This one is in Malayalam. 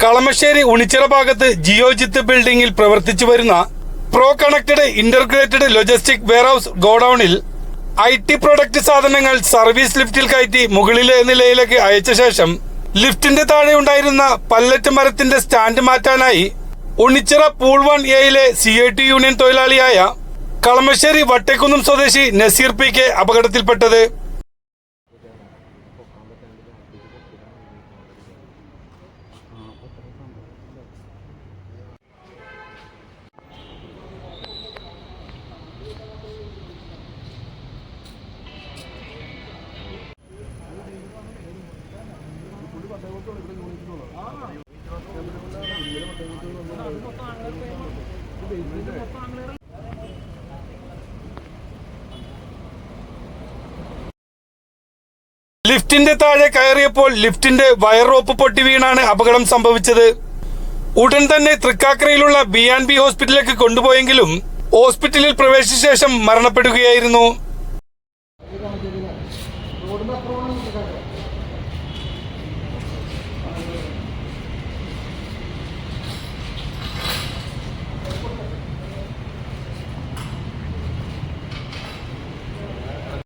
കളമശ്ശേരി ഉണിച്ചിറ ഭാഗത്ത് ജിയോജിത്ത് ബിൽഡിംഗിൽ പ്രവർത്തിച്ചു വരുന്ന pro connected integrated logistic warehouse ഗോഡൌണിൽ IT പ്രൊഡക്റ്റ് സാധനങ്ങൾ സർവീസ് ലിഫ്റ്റിൽ കയറ്റി മുകളിലെ നിലയിലേക്ക് അയച്ച ശേഷം ലിഫ്റ്റിന്റെ താഴെ ഉണ്ടായിരുന്ന പല്ലറ്റ് മരത്തിന്റെ സ്റ്റാൻഡ് മാറ്റാനായി Unichira pool 1A CIT union തൊഴിലാളിയായ കളമശ്ശേരി വട്ടേക്കുന്നം സ്വദേശി നസീർ PK അപകടത്തിൽപ്പെട്ടത്. ലിഫ്റ്റിന്റെ താഴെ കയറിയപ്പോൾ ലിഫ്റ്റിന്റെ വയർ റോപ്പ് പൊട്ടി വീണാണ് അപകടം സംഭവിച്ചത്. ഉടൻ തന്നെ തൃക്കാക്കരയിലുള്ള B&B ഹോസ്പിറ്റലിലേക്ക് കൊണ്ടുപോയെങ്കിലും ഹോസ്പിറ്റലിൽ പ്രവേശിച്ച ശേഷം മരണപ്പെടുകയായിരുന്നു.